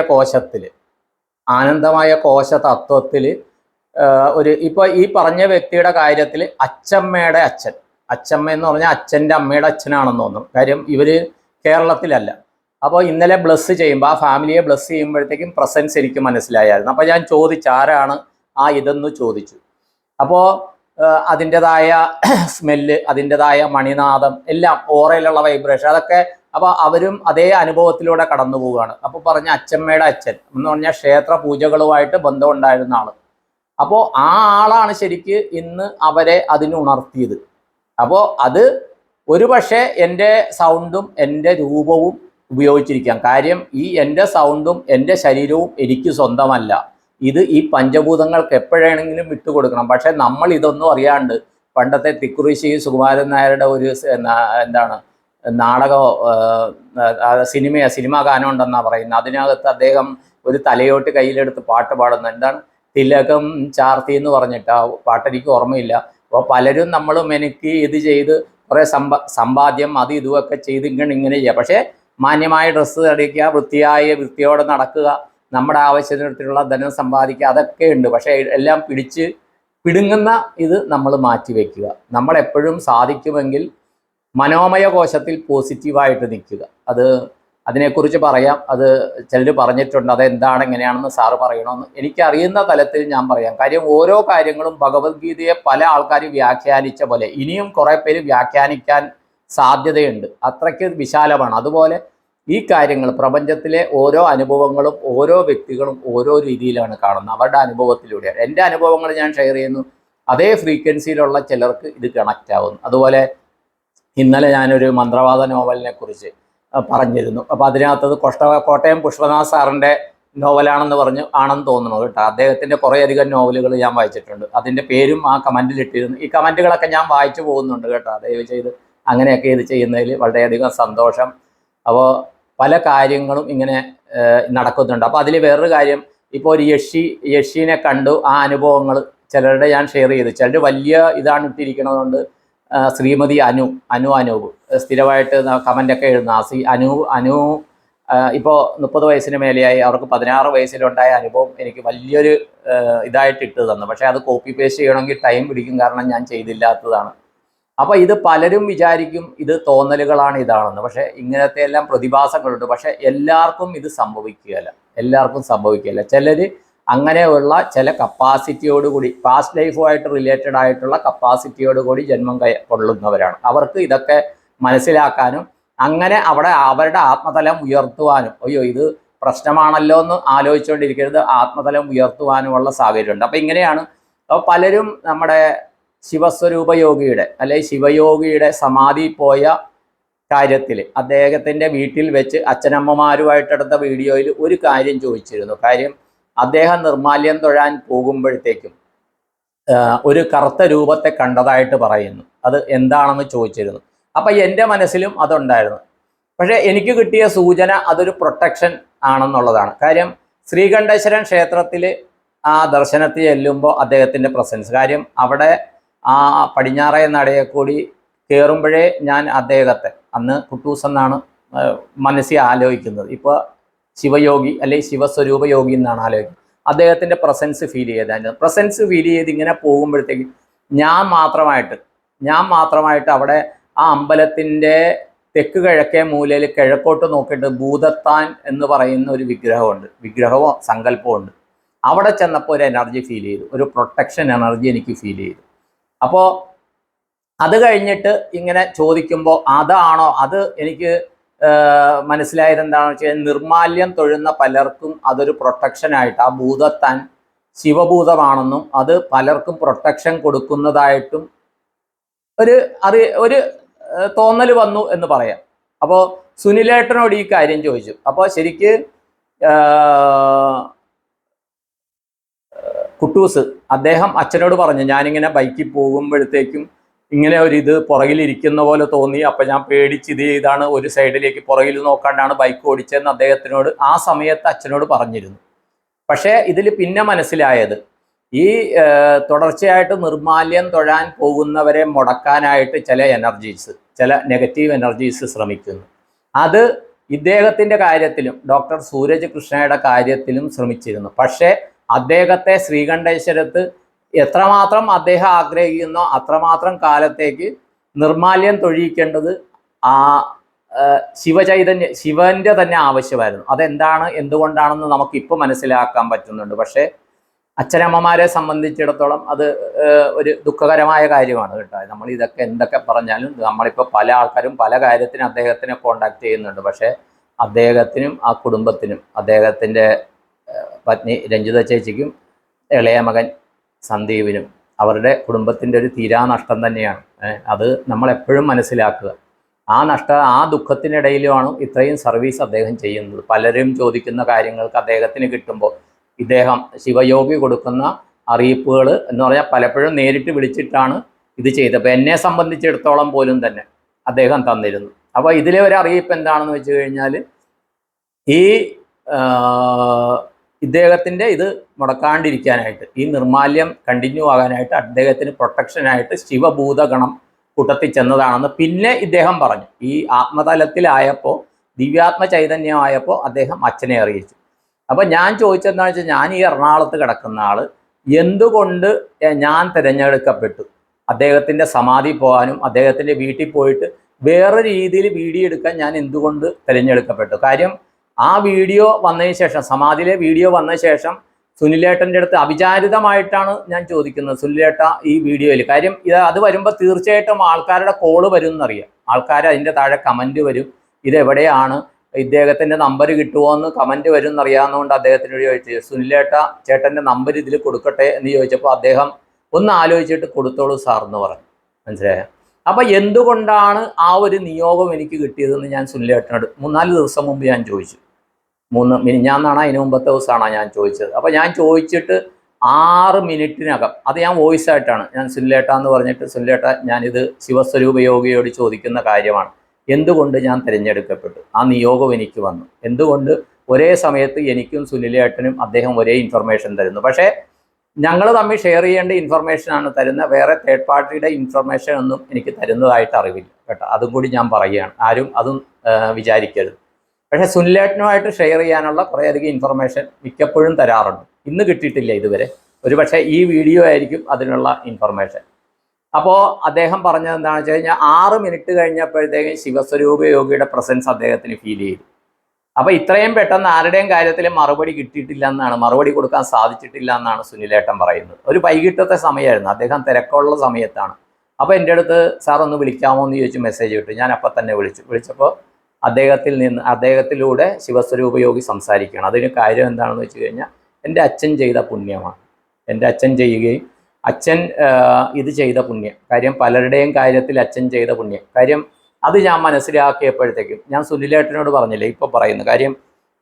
കോശ തത്വത്തിൽ ഇപ്പോൾ ഈ പറഞ്ഞ വ്യക്തിയുടെ കാര്യത്തിൽ അച്ചമ്മയുടെ അച്ചമ്മ എന്ന് പറഞ്ഞാൽ അച്ഛൻ്റെ അമ്മയുടെ അച്ഛനാണെന്ന് തോന്നുന്നു. കാര്യം ഇവർ കേരളത്തിലല്ല. അപ്പോൾ ഇന്നലെ ബ്ലസ് ചെയ്യുമ്പോൾ, ആ ഫാമിലിയെ ബ്ലസ് ചെയ്യുമ്പോഴത്തേക്കും പ്രസൻസ് എനിക്ക് മനസ്സിലായായിരുന്നു. അപ്പോൾ ഞാൻ ചോദിച്ചു ആരാണ് ഇതെന്ന് ചോദിച്ചു. അപ്പോൾ അതിൻ്റെതായ സ്മെല്ല്, അതിൻ്റെതായ മണിനാദം, എല്ലാം ഓറയിലുള്ള വൈബ്രേഷൻ, അതൊക്കെ. അപ്പോൾ അവരും അതേ അനുഭവത്തിലൂടെ കടന്നു പോവുകയാണ്. അപ്പോൾ പറഞ്ഞ അച്ചമ്മയുടെ അച്ഛൻ എന്ന് പറഞ്ഞാൽ ക്ഷേത്ര പൂജകളുമായിട്ട് ബന്ധമുണ്ടായിരുന്ന ആൾ. അപ്പോൾ ആ ആളാണ് ശരിക്ക് ഇന്ന് അവരെ അതിനുണർത്തിയത്. അപ്പോൾ അത് ഒരു പക്ഷേ എൻ്റെ സൗണ്ടും എൻ്റെ രൂപവും ഉപയോഗിച്ചിരിക്കാം. കാര്യം എൻ്റെ സൗണ്ടും എൻ്റെ ശരീരവും എനിക്ക് സ്വന്തമല്ല. ഇത് ഈ പഞ്ചഭൂതങ്ങൾക്ക് എപ്പോഴാണെങ്കിലും വിട്ടുകൊടുക്കണം. പക്ഷെ നമ്മൾ ഇതൊന്നും അറിയാണ്ട് പണ്ടത്തെ തിക്കുറിശി സുകുമാരൻ നായരുടെ ഒരു നാടകമോ സിനിമാ ഗാനം ഉണ്ടെന്നാണ് പറയുന്നത്. അതിനകത്ത് അദ്ദേഹം ഒരു തലയോട്ട് കയ്യിലെടുത്ത് പാട്ട് പാടുന്ന തിലകം ചാർത്തി എന്ന് പറഞ്ഞിട്ട് ആ പാട്ടെനിക്ക് ഓർമ്മയില്ല. അപ്പോൾ പലരും നമ്മൾ മെനുക്കി ഇത് ചെയ്ത് കുറേ സമ്പാദ്യം അത് ഇതുമൊക്കെ ചെയ്ത് ഇങ്ങനെ ചെയ്യുക. പക്ഷേ മാന്യമായ ഡ്രസ്സ് ധരിക്കുക, വൃത്തിയോടെ നടക്കുക, നമ്മുടെ ആവശ്യത്തിനുള്ള ധനം സമ്പാദിക്കുക, അതൊക്കെ ഉണ്ട്. പക്ഷേ എല്ലാം പിടുങ്ങുന്ന ഇത് നമ്മൾ മാറ്റിവെക്കുക. നമ്മളെപ്പോഴും സാധിക്കുമെങ്കിൽ മനോമയ കോശത്തിൽ പോസിറ്റീവായിട്ട് നിൽക്കുക. അതിനെക്കുറിച്ച് പറയാം. അത് ചിലർ പറഞ്ഞിട്ടുണ്ട്, അതെന്താണ് എങ്ങനെയാണെന്ന് സാറ് പറയണമെന്ന്. എനിക്കറിയുന്ന തലത്തിൽ ഞാൻ പറയാം. കാര്യം ഓരോ കാര്യങ്ങളും ഭഗവത്ഗീതയെ പല ആൾക്കാരും വ്യാഖ്യാനിച്ച പോലെ ഇനിയും കുറേ പേര് വ്യാഖ്യാനിക്കാൻ സാധ്യതയുണ്ട്. അത്രയ്ക്ക് വിശാലമാണ്. അതുപോലെ ഈ കാര്യങ്ങൾ, പ്രപഞ്ചത്തിലെ ഓരോ അനുഭവങ്ങളും ഓരോ വ്യക്തികളും ഓരോ രീതിയിലാണ് കാണുന്നത്, അവരുടെ അനുഭവത്തിലൂടെയാണ്. എൻ്റെ അനുഭവങ്ങൾ ഞാൻ ഷെയർ ചെയ്യുന്നു, അതേ ഫ്രീക്വൻസിയിലുള്ള ചിലർക്ക് ഇത് കണക്റ്റ് ആവുന്നു. അതുപോലെ ഇന്നലെ ഞാനൊരു മന്ത്രവാദ നോവലിനെ കുറിച്ച് പറഞ്ഞിരുന്നു. അപ്പോൾ അതിനകത്തത് കോട്ടയം പുഷ്പനാഥ് സാറിൻ്റെ നോവലാണെന്ന് ആണെന്ന് തോന്നുന്നു കേട്ടോ. അദ്ദേഹത്തിൻ്റെ കുറേയധികം നോവലുകൾ ഞാൻ വായിച്ചിട്ടുണ്ട്. അതിൻ്റെ പേരും ആ കമൻറ്റിൽ ഇട്ടിരുന്നു. ഈ കമൻറ്റുകളൊക്കെ ഞാൻ വായിച്ചു പോകുന്നുണ്ട് കേട്ടോ. ദയവ് ചെയ്ത് അങ്ങനെയൊക്കെ ഇത് ചെയ്യുന്നതിൽ വളരെയധികം സന്തോഷം. അപ്പോൾ പല കാര്യങ്ങളും ഇങ്ങനെ നടക്കുന്നുണ്ട്. അപ്പോൾ അതിൽ വേറൊരു കാര്യം, ഇപ്പോൾ ഒരു യക്ഷീനെ കണ്ടു, ആ അനുഭവങ്ങൾ ചിലരുടെ ഞാൻ ഷെയർ ചെയ്തു. ചിലർ വലിയ ഇതാണ് ഇട്ടിരിക്കുന്നതുകൊണ്ട് ശ്രീമതി അനൂപ് സ്ഥിരമായിട്ട് കമൻ്റൊക്കെ എഴുതുന്ന അനു ഇപ്പോൾ 30 വയസ്സിന് മേലെയായി, അവർക്ക് 16 വയസ്സിലുണ്ടായ അനുഭവം എനിക്ക് വലിയൊരു ഇതായിട്ട് ഇട്ട് തന്നു. പക്ഷേ അത് കോപ്പി പേസ്റ്റ് ചെയ്യണമെങ്കിൽ ടൈം പിടിക്കും, കാരണം ഞാൻ ചെയ്തില്ലാത്തതാണ്. അപ്പോൾ ഇത് പലരും വിചാരിക്കും ഇത് തോന്നലുകളാണ് ഇതാണെന്ന്. പക്ഷേ ഇങ്ങനത്തെ എല്ലാം പ്രതിഭാസങ്ങളുണ്ട്. പക്ഷേ എല്ലാവർക്കും ഇത് സംഭവിക്കുകയില്ല. ചിലർ അങ്ങനെയുള്ള ചില കപ്പാസിറ്റിയോടുകൂടി, പാസ്റ്റ് ലൈഫുമായിട്ട് റിലേറ്റഡ് ആയിട്ടുള്ള കപ്പാസിറ്റിയോടുകൂടി ജന്മം കൊള്ളുന്നവരാണ്. അവർക്ക് ഇതൊക്കെ മനസ്സിലാക്കാനും അങ്ങനെ അവരുടെ ആത്മതലം ഉയർത്തുവാനും, അയ്യോ ഇത് പ്രശ്നമാണല്ലോ എന്ന് ആലോചിച്ചുകൊണ്ടിരിക്കരുത്, ആത്മതലം ഉയർത്തുവാനുമുള്ള സാഹചര്യമുണ്ട്. അപ്പോൾ ഇങ്ങനെയാണ്. അപ്പോൾ പലരും നമ്മുടെ ശിവസ്വരൂപ യോഗിയുടെ ശിവയോഗിയുടെ സമാധി പോയ കാര്യത്തിൽ അദ്ദേഹത്തിൻ്റെ വീട്ടിൽ വെച്ച് അച്ഛനമ്മമാരുമായിട്ടെടുത്ത വീഡിയോയിൽ ഒരു കാര്യം ചോദിച്ചിരുന്നു. കാര്യം അദ്ദേഹം നിർമാല്യം തൊഴാൻ പോകുമ്പോഴത്തേക്കും ഒരു കറുത്ത രൂപത്തെ കണ്ടതായിട്ട് പറയുന്നു. അത് എന്താണെന്ന് ചോദിച്ചിരുന്നു. അപ്പം എൻ്റെ മനസ്സിലും അതുണ്ടായിരുന്നു. പക്ഷേ എനിക്ക് കിട്ടിയ സൂചന അതൊരു പ്രൊട്ടക്ഷൻ ആണെന്നുള്ളതാണ്. കാര്യം ശ്രീകണ്ഠേശ്വരൻ ക്ഷേത്രത്തിൽ ആ ദർശനത്തിൽ ചെല്ലുമ്പോൾ അദ്ദേഹത്തിൻ്റെ പ്രസൻസ്, കാര്യം അവിടെ ആ പടിഞ്ഞാറേ നടയെ കൂടി കയറുമ്പോഴേ ഞാൻ അദ്ദേഹത്തെ, അന്ന് കുട്ടൂസ് എന്നാണ് മനസ്സിൽ ആലോചിക്കുന്നത്, ഇപ്പോൾ ശിവയോഗി അല്ലെങ്കിൽ ശിവസ്വരൂപ യോഗി എന്നാണ് ആലോചിക്കുന്നത്, അദ്ദേഹത്തിൻ്റെ പ്രസൻസ് ഫീൽ ചെയ്തായിരുന്നു. പ്രസൻസ് ഫീൽ ചെയ്ത് ഇങ്ങനെ പോകുമ്പോഴത്തേക്കും ഞാൻ മാത്രമായിട്ട് അവിടെ ആ അമ്പലത്തിൻ്റെ തെക്ക് കിഴക്കേ മൂലയിൽ കിഴക്കോട്ട് നോക്കിയിട്ട് ഭൂതത്താൻ എന്ന് പറയുന്ന ഒരു വിഗ്രഹമോ സങ്കല്പമോ ഉണ്ട്. അവിടെ ചെന്നപ്പോൾ ഒരു എനർജി ഫീൽ ചെയ്തു, ഒരു പ്രൊട്ടക്ഷൻ എനർജി എനിക്ക് ഫീൽ ചെയ്തു. അപ്പോൾ അത് കഴിഞ്ഞിട്ട് ഇങ്ങനെ ചോദിക്കുമ്പോൾ അതാണോ, അത് എനിക്ക് മനസ്സിലായത് എന്താണെന്ന് വെച്ചാൽ നിർമാല്യം തൊഴുന്ന പലർക്കും അതൊരു പ്രൊട്ടക്ഷനായിട്ട്, ആ ഭൂതത്താൻ ശിവഭൂതമാണെന്നും അത് പലർക്കും പ്രൊട്ടക്ഷൻ കൊടുക്കുന്നതായിട്ടും ഒരു തോന്നൽ വന്നു എന്ന് പറയാം. അപ്പോൾ സുനിലേട്ടനോട് ഈ കാര്യം ചോദിച്ചു. അപ്പോൾ ശരിക്ക് കുട്ടൂസ് അദ്ദേഹം അച്ഛനോട് പറഞ്ഞു, ഞാനിങ്ങനെ ബൈക്കിൽ പോകുമ്പോഴത്തേക്കും ഇങ്ങനെ ഒരു ഇത് പുറകിലിരിക്കുന്ന പോലെ തോന്നി. അപ്പം ഞാൻ പേടിച്ച് ഇത് ചെയ്താണ് ഒരു സൈഡിലേക്ക് പുറകിൽ നോക്കാണ്ടാണ് ബൈക്ക് ഓടിച്ചതെന്ന് അദ്ദേഹത്തിനോട് ആ സമയത്ത് അച്ഛനോട് പറഞ്ഞിരുന്നു. പക്ഷേ ഇതിൽ പിന്നെ മനസ്സിലായത്, ഈ തുടർച്ചയായിട്ട് നിർമാല്യം തൊഴാൻ പോകുന്നവരെ മുടക്കാനായിട്ട് ചില നെഗറ്റീവ് എനർജീസ് ശ്രമിക്കുന്നു. അത് ഇദ്ദേഹത്തിൻ്റെ കാര്യത്തിലും ഡോക്ടർ സൂരജ് കൃഷ്ണയുടെ കാര്യത്തിലും ശ്രമിച്ചിരുന്നു. പക്ഷേ അദ്ദേഹത്തെ ശ്രീകണ്ഠേശ്വരത്ത് എത്രമാത്രം അദ്ദേഹം ആഗ്രഹിക്കുന്നോ അത്രമാത്രം കാലത്തേക്ക് നിർമാല്യം തൊഴിയിക്കേണ്ടത് ആ ശിവന്റെ തന്നെ ആവശ്യമായിരുന്നു. അതെന്താണ്, എന്തുകൊണ്ടാണെന്ന് നമുക്കിപ്പോൾ മനസ്സിലാക്കാൻ പറ്റുന്നുണ്ട്. പക്ഷേ അച്ഛനമ്മമാരെ സംബന്ധിച്ചിടത്തോളം അത് ഒരു ദുഃഖകരമായ കാര്യമാണ് കേട്ടോ. നമ്മൾ ഇതൊക്കെ എന്തൊക്കെ പറഞ്ഞാലും നമ്മളിപ്പോൾ പല ആൾക്കാരും പല കാര്യത്തിനും അദ്ദേഹത്തിനെ കോണ്ടാക്ട് ചെയ്യുന്നുണ്ട്. പക്ഷേ അദ്ദേഹത്തിനും ആ കുടുംബത്തിനും അദ്ദേഹത്തിൻ്റെ പത്നി രഞ്ജിത ചേച്ചിക്കും ഇളയ മകൻ സന്ദീപിനും അവരുടെ കുടുംബത്തിൻ്റെ ഒരു തീരാനഷ്ടം തന്നെയാണ്. അത് നമ്മളെപ്പോഴും മനസ്സിലാക്കുക. ആ ദുഃഖത്തിനിടയിലുമാണ് ഇത്രയും സർവീസ് അദ്ദേഹം ചെയ്യുന്നത്. പലരും ചോദിക്കുന്ന കാര്യങ്ങൾക്ക് അദ്ദേഹത്തിന് കിട്ടുമ്പോൾ ഇദ്ദേഹം ശിവയോഗി കൊടുക്കുന്ന അറിയിപ്പുകൾ എന്ന് പറഞ്ഞാൽ പലപ്പോഴും നേരിട്ട് വിളിച്ചിട്ടാണ് ഇത് ചെയ്തത്. അപ്പോൾ എന്നെ സംബന്ധിച്ചിടത്തോളം പോലും തന്നെ അദ്ദേഹം തന്നിരുന്നു. അപ്പോൾ ഇതിലെ ഒരു അറിയിപ്പ് എന്താണെന്ന് വെച്ച് കഴിഞ്ഞാൽ, ഈ ഇദ്ദേഹത്തിൻ്റെ ഇത് മുടക്കാണ്ടിരിക്കാനായിട്ട്, ഈ നിർമാല്യം കണ്ടിന്യൂ ആകാനായിട്ട് അദ്ദേഹത്തിന് പ്രൊട്ടക്ഷനായിട്ട് ശിവഭൂതഗണം കൂട്ടത്തിൽ ചെന്നതാണെന്ന് പിന്നെ ഇദ്ദേഹം പറഞ്ഞു. ഈ ആത്മതലത്തിലായപ്പോൾ, ദിവ്യാത്മ ചൈതന്യമായപ്പോൾ അദ്ദേഹം അച്ഛനെ അറിയിച്ചു. അപ്പം ഞാൻ ചോദിച്ചതെന്താണെന്ന് വെച്ചാൽ, ഞാൻ ഈ എറണാകുളത്ത് കിടക്കുന്ന ആൾ എന്തുകൊണ്ട് ഞാൻ തിരഞ്ഞെടുക്കപ്പെട്ടു? അദ്ദേഹത്തിൻ്റെ സമാധി പോകാനും അദ്ദേഹത്തിൻ്റെ വീട്ടിൽ പോയിട്ട് വേറെ രീതിയിൽ വീഡിയോ എടുക്കാൻ ഞാൻ എന്തുകൊണ്ട് തിരഞ്ഞെടുക്കപ്പെട്ടു? കാര്യം ആ വീഡിയോ വന്നതിന് ശേഷം, സമാധിയിലെ വീഡിയോ വന്ന ശേഷം സുനിലേട്ടൻ്റെ അടുത്ത് അവിചാരിതമായിട്ടാണ് ഞാൻ ചോദിക്കുന്നത്, സുനിലേട്ട ഈ വീഡിയോയിൽ, കാര്യം അത് വരുമ്പോൾ തീർച്ചയായിട്ടും ആൾക്കാരുടെ കോള് വരും എന്നറിയാം. ആൾക്കാർ അതിൻ്റെ താഴെ കമൻറ്റ് വരും, ഇതെവിടെയാണ്, ഇദ്ദേഹത്തിൻ്റെ നമ്പർ കിട്ടുമോ എന്ന് കമൻറ്റ് വരും എന്നറിയാവുന്നതുകൊണ്ട് അദ്ദേഹത്തിനോട് ചോദിച്ചു, സുനിലേട്ട ചേട്ടൻ്റെ നമ്പർ ഇതിൽ കൊടുക്കട്ടെ എന്ന് ചോദിച്ചപ്പോൾ അദ്ദേഹം ഒന്ന് ആലോചിച്ചിട്ട് കൊടുത്തോളൂ സാർ എന്ന് പറഞ്ഞു. മനസ്സിലായോ? അപ്പം എന്തുകൊണ്ടാണ് ആ ഒരു നിയോഗം എനിക്ക് കിട്ടിയതെന്ന് ഞാൻ സുനിലേട്ടനോട് 3-4 ദിവസം മുമ്പ് ഞാൻ ചോദിച്ചു. മിനിഞ്ഞാന്നാണ്, അതിന് മുമ്പത്തെ ദിവസമാണ് ഞാൻ ചോദിച്ചത്. അപ്പോൾ ഞാൻ ചോദിച്ചിട്ട് 6 മിനിറ്റിനകം, അത് ഞാൻ വോയിസ് ആയിട്ടാണ് ഞാൻ സുനിലേട്ട എന്ന് പറഞ്ഞിട്ട്, സുനിലേട്ട ഞാനിത് ശിവസ്വരൂപ യോഗിയോട് ചോദിക്കുന്ന കാര്യമാണ്, എന്തുകൊണ്ട് ഞാൻ തിരഞ്ഞെടുക്കപ്പെട്ടു, ആ നിയോഗം എനിക്ക് വന്നു, എന്തുകൊണ്ട് ഒരേ സമയത്ത് എനിക്കും സുനിലേട്ടനും അദ്ദേഹം ഒരേ ഇൻഫർമേഷൻ തരുന്നു, പക്ഷേ ഞങ്ങൾ തമ്മിൽ ഷെയർ ചെയ്യേണ്ട ഇൻഫർമേഷനാണ് തരുന്നത്, വേറെ തേർഡ് പാർട്ടിയുടെ ഇൻഫർമേഷൻ ഒന്നും എനിക്ക് തരുന്നതായിട്ട് അറിവില്ല കേട്ടോ. അതും കൂടി ഞാൻ പറയുകയാണ്, ആരും അതും വിചാരിക്കരുത്. പക്ഷേ സുനിലേട്ടനുമായിട്ട് ഷെയർ ചെയ്യാനുള്ള കുറേയധികം ഇൻഫർമേഷൻ മിക്കപ്പോഴും തരാറുണ്ട്. ഇന്ന് കിട്ടിയിട്ടില്ല ഇതുവരെ, ഒരു പക്ഷേ ഈ വീഡിയോ ആയിരിക്കും അതിനുള്ള ഇൻഫർമേഷൻ. അപ്പോൾ അദ്ദേഹം പറഞ്ഞത് എന്താണെന്ന് വെച്ച് കഴിഞ്ഞാൽ, 6 മിനിറ്റ് കഴിഞ്ഞപ്പോഴത്തേക്കും ശിവസ്വരൂപ യോഗിയുടെ പ്രസൻസ് അദ്ദേഹത്തിന് ഫീൽ ചെയ്തു. അപ്പോൾ ഇത്രയും പെട്ടെന്ന് ആരുടെയും കാര്യത്തിൽ മറുപടി കിട്ടിയിട്ടില്ല എന്നാണ്, മറുപടി കൊടുക്കാൻ സാധിച്ചിട്ടില്ല എന്നാണ് സുനിലേട്ടൻ പറയുന്നത്. ഒരു വൈകിട്ടത്തെ സമയമായിരുന്നു, അദ്ദേഹം തിരക്കുള്ള സമയത്താണ്. അപ്പോൾ എൻ്റെ അടുത്ത് സാർ ഒന്ന് വിളിക്കാമോ എന്ന് ചോദിച്ച് മെസ്സേജ് കിട്ടി. ഞാൻ അപ്പം തന്നെ വിളിച്ചപ്പോൾ അദ്ദേഹത്തിലൂടെ ശിവസ്വരൂപ യോഗി സംസാരിക്കുകയാണ്. അതിന് കാര്യം എന്താണെന്ന് വെച്ച് കഴിഞ്ഞാൽ, എൻ്റെ അച്ഛൻ ചെയ്ത പുണ്യമാണ്, എൻ്റെ അച്ഛൻ ചെയ്യുകയും അച്ഛൻ ഇത് ചെയ്ത പുണ്യം, കാര്യം പലരുടെയും കാര്യത്തിൽ അച്ഛൻ ചെയ്ത പുണ്യം കാര്യം അത് ഞാൻ മനസ്സിലാക്കിയപ്പോഴത്തേക്കും, ഞാൻ സുനിലേട്ടനോട് പറഞ്ഞില്ലേ ഇപ്പോൾ പറയുന്നു, കാര്യം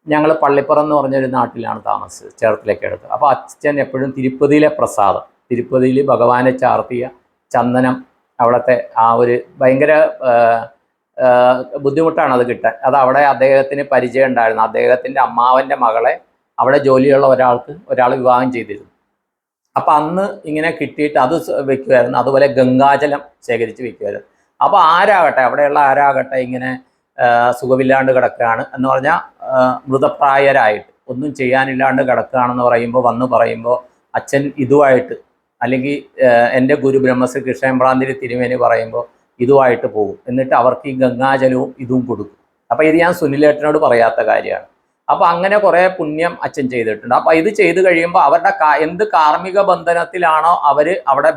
ഞങ്ങൾ പള്ളിപ്പുറം എന്ന് പറഞ്ഞൊരു നാട്ടിലാണ് താമസിച്ചത്, ചേർത്തലയ്ക്ക് അടുത്ത്. അപ്പോൾ അച്ഛൻ എപ്പോഴും തിരുപ്പതിയിലെ പ്രസാദം, തിരുപ്പതിയിൽ ഭഗവാനെ ചാർത്തിയ ചന്ദനം, അവിടുത്തെ ആ ഒരു ഭയങ്കര ബുദ്ധിമുട്ടാണ് അത് കിട്ടാൻ. അത് അവിടെ അദ്ദേഹത്തിന് പരിചയം ഉണ്ടായിരുന്നു. അദ്ദേഹത്തിൻ്റെ അമ്മാവൻ്റെ മകളെ അവിടെ ജോലിയുള്ള ഒരാൾ വിവാഹം ചെയ്തിരുന്നു. അപ്പം അന്ന് ഇങ്ങനെ കിട്ടിയിട്ട് അത് വെക്കുമായിരുന്നു. അതുപോലെ ഗംഗാജലം ശേഖരിച്ച് വെക്കുമായിരുന്നു. അപ്പോൾ ആരാകട്ടെ, അവിടെയുള്ള ആരാകട്ടെ ഇങ്ങനെ സുഖമില്ലാണ്ട് കിടക്കുകയാണ് എന്ന് പറഞ്ഞാൽ മൃതപ്രായരായിട്ട് ഒന്നും ചെയ്യാനില്ലാണ്ട് കിടക്കുകയാണെന്ന് പറയുമ്പോൾ അച്ഛൻ ഇതുമായിട്ട്, അല്ലെങ്കിൽ എൻ്റെ ഗുരു ബ്രഹ്മശ്രീ കൃഷ്ണമ്പ്രാന്തിരി തിരുമേനി പറയുമ്പോൾ ഇതുമായിട്ട് പോകും. എന്നിട്ട് അവർക്ക് ഈ ഗംഗാജലവും ഇതും കൊടുക്കും. അപ്പോൾ ഇത് ഞാൻ സുനിലേട്ടനോട് പറയാത്ത കാര്യമാണ്. അപ്പോൾ അങ്ങനെ കുറേ പുണ്യം അച്ഛൻ ചെയ്തിട്ടുണ്ട്. അപ്പോൾ ഇത് ചെയ്തു കഴിയുമ്പോൾ അവരുടെ എന്ത് കാർമ്മിക ബന്ധനത്തിലാണോ അവർ അവിടെ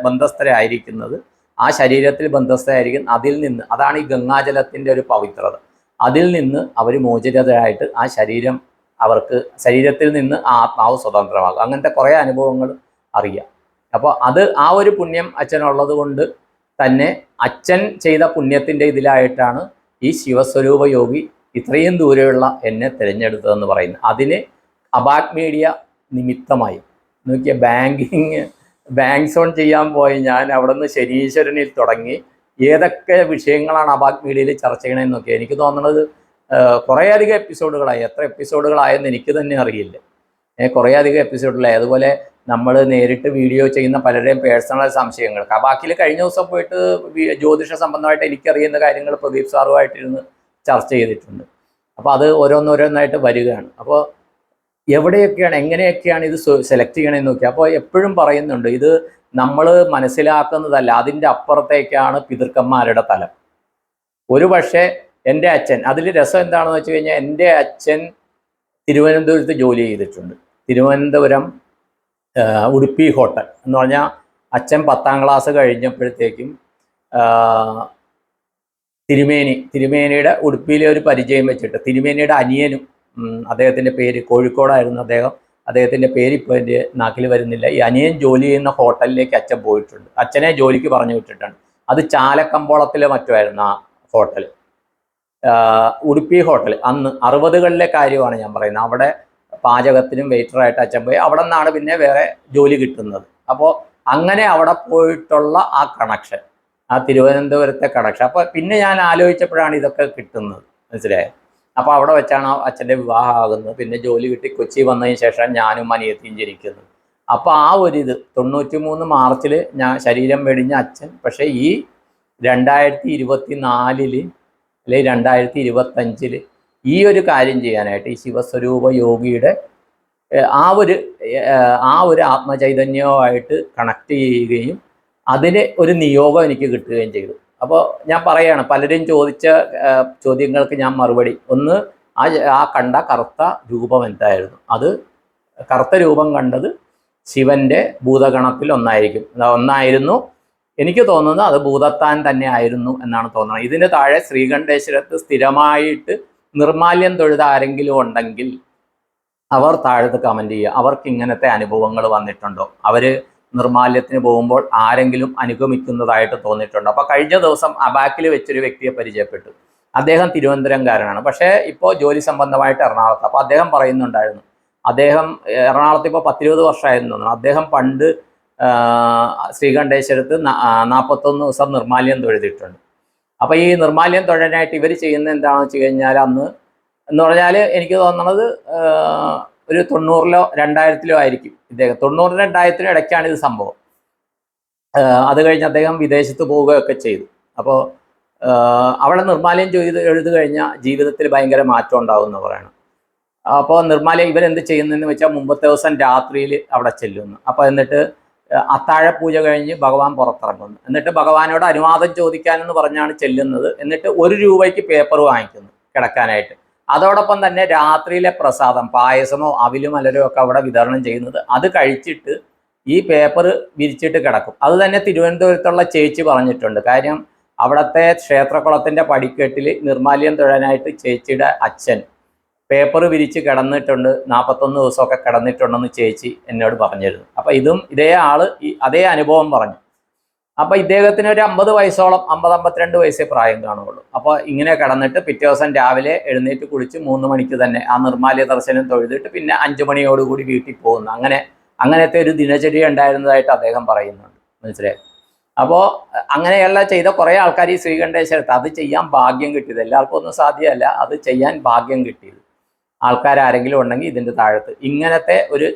ബന്ധസ്ഥരായിരിക്കുന്നത്, ആ ശരീരത്തിൽ ബന്ധസ്ഥരായിരിക്കും. അതിൽ നിന്ന്, അതാണ് ഈ ഗംഗാജലത്തിൻ്റെ ഒരു പവിത്രത. അതിൽ നിന്ന് അവർ മോചിതരായിട്ട് ആ ശരീരത്തിൽ നിന്ന് ആ ആത്മാവ് സ്വതന്ത്രമാകും. അങ്ങനത്തെ കുറേ അനുഭവങ്ങൾ അറിയാം. അപ്പോൾ ആ ഒരു പുണ്യം അച്ഛനുള്ളത് കൊണ്ട് തന്നെ അച്ഛൻ ചെയ്ത പുണ്യത്തിൻ്റെ ഇതിലായിട്ടാണ് ഈ ശിവസ്വരൂപ യോഗി ഇത്രയും ദൂരെയുള്ള എന്നെ തിരഞ്ഞെടുത്തതെന്ന് പറയുന്നത്. അതിന് അബാക് മീഡിയ നിമിത്തമായി. നോക്കിയ ബാങ്ക് സോൺ ചെയ്യാൻ പോയി ഞാൻ അവിടെ നിന്ന് ശനീശ്വരനിൽ തുടങ്ങി ഏതൊക്കെ വിഷയങ്ങളാണ് അബാക് മീഡിയയിൽ ചർച്ച ചെയ്യണമെന്ന് നോക്കിയാൽ എനിക്ക് തോന്നുന്നത് കുറേയധികം എപ്പിസോഡുകളായി. എത്ര എപ്പിസോഡുകളായെന്ന് എനിക്ക് തന്നെ അറിയില്ല. കുറേയധികം എപ്പിസോഡുകളായി. അതുപോലെ നമ്മൾ നേരിട്ട് വീഡിയോ ചെയ്യുന്ന പലരുടെയും പേഴ്സണൽ സംശയങ്ങൾ അബാക്കിൽ കഴിഞ്ഞ ദിവസം പോയിട്ട് ജ്യോതിഷ സംബന്ധമായിട്ട് എനിക്കറിയുന്ന കാര്യങ്ങൾ പ്രദീപ് സാറുമായിട്ടിരുന്ന് ചർച്ച ചെയ്തിട്ടുണ്ട്. അപ്പോൾ അത് ഓരോന്നോരോന്നായിട്ട് വരികയാണ്. അപ്പോൾ എവിടെയൊക്കെയാണ്, എങ്ങനെയൊക്കെയാണ് ഇത് സെലക്ട് ചെയ്യണമെന്ന് നോക്കി. അപ്പോൾ എപ്പോഴും പറയുന്നുണ്ട്, ഇത് നമ്മൾ മനസ്സിലാക്കുന്നതല്ല, അതിൻ്റെ അപ്പുറത്തേക്കാണ് പിതൃക്കന്മാരുടെ തലം. ഒരു പക്ഷേ എൻ്റെ അച്ഛൻ, അതിൽ രസം എന്താണെന്ന് വെച്ച് കഴിഞ്ഞാൽ, എൻ്റെ അച്ഛൻ തിരുവനന്തപുരത്ത് ജോലി ചെയ്തിട്ടുണ്ട്. തിരുവനന്തപുരം ഉടുപ്പി ഹോട്ടൽ എന്ന് പറഞ്ഞാൽ അച്ഛൻ 10ാം ക്ലാസ് കഴിഞ്ഞപ്പോഴത്തേക്കും തിരുമേനിയുടെ ഉടുപ്പിയിലെ ഒരു പരിചയം വെച്ചിട്ട്, തിരുമേനിയുടെ അനിയനും, അദ്ദേഹത്തിൻ്റെ പേര് കോഴിക്കോടായിരുന്നു അദ്ദേഹത്തിൻ്റെ പേര് ഇപ്പോൾ എൻ്റെ നാക്കിൽ വരുന്നില്ല. ഈ അനിയൻ ജോലി ചെയ്യുന്ന ഹോട്ടലിലേക്ക് അച്ഛൻ പോയിട്ടുണ്ട്. അച്ഛനെ ജോലിക്ക് പറഞ്ഞു വിട്ടിട്ടുണ്ട്. അത് ചാലക്കമ്പോളത്തിലെ മറ്റുമായിരുന്നു ആ ഹോട്ടൽ, ഉടുപ്പി ഹോട്ടൽ. അന്ന് 60കളിലെ കാര്യമാണ് ഞാൻ പറയുന്നത്. അവിടെ പാചകത്തിനും വെയിറ്ററായിട്ട് അച്ഛൻ പോയി. അവിടെ നിന്നാണ് പിന്നെ വേറെ ജോലി കിട്ടുന്നത്. അപ്പോൾ അങ്ങനെ അവിടെ പോയിട്ടുള്ള ആ കണക്ഷൻ, ആ തിരുവനന്തപുരത്തെ കണക്ഷൻ. അപ്പോൾ പിന്നെ ഞാൻ ആലോചിച്ചപ്പോഴാണ് ഇതൊക്കെ കിട്ടുന്നത്, മനസ്സിലായത്. അപ്പോൾ അവിടെ വെച്ചാണ് അച്ഛൻ്റെ വിവാഹം ആകുന്നത്. പിന്നെ ജോലി കിട്ടി കൊച്ചി വന്നതിന് ശേഷം ഞാനും അനിയത്തിയും ജനിക്കുന്നത്. അപ്പോൾ ആ ഒരു 93 മാർച്ചിൽ ഞാൻ ശരീരം വെടിഞ്ഞ അച്ഛൻ, പക്ഷേ ഈ 2024 അല്ലെങ്കിൽ 2025 ഈ ഒരു കാര്യം ചെയ്യാനായിട്ട് ഈ ശിവസ്വരൂപ യോഗിയുടെ ആ ഒരു ആത്മചൈതന്യവുമായിട്ട് കണക്ട് ചെയ്യുകയും അതിന് ഒരു നിയോഗം എനിക്ക് കിട്ടുകയും ചെയ്തു. അപ്പോൾ ഞാൻ പറയുകയാണ്, പലരും ചോദിച്ച ചോദ്യങ്ങൾക്ക് ഞാൻ മറുപടി. ഒന്ന്, ആ കണ്ട കറുത്ത രൂപം എന്തായിരുന്നു? അത് കറുത്ത രൂപം കണ്ടത് ശിവൻ്റെ ഭൂതഗണത്തിൽ ഒന്നായിരുന്നു. എനിക്ക് തോന്നുന്നത് അത് ഭൂതത്താൻ തന്നെ ആയിരുന്നു എന്നാണ് തോന്നുന്നത്. ഇതിന് താഴെ ശ്രീകണ്ഠേശ്വരത്ത് സ്ഥിരമായിട്ട് നിർമാല്യം തൊഴുത ആരെങ്കിലും ഉണ്ടെങ്കിൽ അവർ താഴത്ത് കമൻറ്റ് ചെയ്യുക. അവർക്ക് ഇങ്ങനത്തെ അനുഭവങ്ങൾ വന്നിട്ടുണ്ടോ? അവർ നിർമാല്യത്തിന് പോകുമ്പോൾ ആരെങ്കിലും അനുഗമിക്കുന്നതായിട്ട് തോന്നിയിട്ടുണ്ടോ? അപ്പോൾ കഴിഞ്ഞ ദിവസം അബാക്കിൽ വെച്ചൊരു വ്യക്തിയെ പരിചയപ്പെട്ടു. അദ്ദേഹം തിരുവനന്തപുരംകാരനാണ്, പക്ഷേ ഇപ്പോൾ ജോലി സംബന്ധമായിട്ട് എറണാകുളത്ത്. അപ്പോൾ അദ്ദേഹം പറയുന്നുണ്ടായിരുന്നു, അദ്ദേഹം എറണാകുളത്ത് ഇപ്പോൾ 10-20 വർഷമായിരുന്നു തോന്നുന്നു. അദ്ദേഹം പണ്ട് ശ്രീകണ്ഠേശ്വരത്ത് 41 ദിവസം നിർമാല്യം തൊഴുതിട്ടുണ്ട്. അപ്പോൾ ഈ നിർമാല്യം തൊഴാനായിട്ട് ഇവർ ചെയ്യുന്നത് എന്താണെന്ന് വെച്ച് കഴിഞ്ഞാൽ, അന്ന് എന്ന് പറഞ്ഞാൽ എനിക്ക് തോന്നുന്നത് ഒരു 90-ലോ 2000-ലോ ആയിരിക്കും ഇദ്ദേഹം. 90-2000 ഇടയ്ക്കാണ് ഇത് സംഭവം. അത് കഴിഞ്ഞ് അദ്ദേഹം വിദേശത്ത് പോവുകയൊക്കെ ചെയ്തു. അപ്പോൾ അവിടെ നിർമാല്യം എഴുതു കഴിഞ്ഞാൽ ജീവിതത്തിൽ ഭയങ്കര മാറ്റം ഉണ്ടാവും എന്ന് പറയണം. അപ്പോൾ നിർമാല്യം ഇവരെന്ത് ചെയ്യുന്നതെന്ന് വെച്ചാൽ, മുമ്പത്തെ ദിവസം രാത്രിയിൽ അവിടെ ചെല്ലുന്നു. അപ്പോൾ എന്നിട്ട് അത്താഴപൂജ കഴിഞ്ഞ് ഭഗവാൻ പുറത്തിറങ്ങുന്നു. എന്നിട്ട് ഭഗവാനോട് അനുവാദം ചോദിക്കാനെന്ന് പറഞ്ഞാണ് ചെല്ലുന്നത്. എന്നിട്ട് 1 രൂപയ്ക്ക് പേപ്പർ വാങ്ങിക്കുന്നു കിടക്കാനായിട്ട്. അതോടൊപ്പം തന്നെ രാത്രിയിലെ പ്രസാദം, പായസമോ അവിലും മലരോ ഒക്കെ അവിടെ വിതരണം ചെയ്യുന്നത്. അത് കഴിച്ചിട്ട് ഈ പേപ്പർ വിരിച്ചിട്ട് കിടക്കും. അത് തന്നെ തിരുവനന്തപുരത്തുള്ള ചേച്ചി പറഞ്ഞിട്ടുണ്ട്. കാര്യം അവിടുത്തെ ക്ഷേത്രക്കുളത്തിൻ്റെ പടിക്കെട്ടിൽ നിർമാല്യം തൊഴാനായിട്ട് ചേച്ചിയുടെ അച്ഛൻ പേപ്പർ വിരിച്ച് കിടന്നിട്ടുണ്ട്, 41 ദിവസമൊക്കെ കിടന്നിട്ടുണ്ടെന്ന് ചേച്ചി എന്നോട് പറഞ്ഞിരുന്നു. അപ്പോൾ ഇതേ ആള് അതേ അനുഭവം പറഞ്ഞു. അപ്പോൾ ഇദ്ദേഹത്തിന് ഒരു 50 വയസ്സോളം 50-52 വയസ്സേ പ്രായം കാണുകയുള്ളൂ. അപ്പോൾ ഇങ്ങനെ കിടന്നിട്ട് പിറ്റേ ദിവസം രാവിലെ എഴുന്നേറ്റ് കുളിച്ച് 3 മണിക്ക് തന്നെ ആ നിർമ്മാല്യ ദർശനം തൊഴുതിട്ട് പിന്നെ 5 മണിയോടുകൂടി വീട്ടിൽ പോകുന്നു. അങ്ങനത്തെ ഒരു ദിനചര്യ ഉണ്ടായിരുന്നതായിട്ട് അദ്ദേഹം പറയുന്നുണ്ട്. മനസ്സിലായി? അപ്പോൾ അങ്ങനെയുള്ള ചെയ്ത കുറേ ആൾക്കാർ ഈ ശ്രീകണ്ഠേശ്വരത്ത് അത് ചെയ്യാൻ ഭാഗ്യം കിട്ടിയത്, എല്ലാവർക്കും ഒന്നും സാധ്യമല്ല, അത് ചെയ്യാൻ ഭാഗ്യം കിട്ടിയത് ആൾക്കാരാരെങ്കിലും ഉണ്ടെങ്കിൽ ഇതിൻ്റെ താഴത്ത് ഇങ്ങനത്തെ ഒരു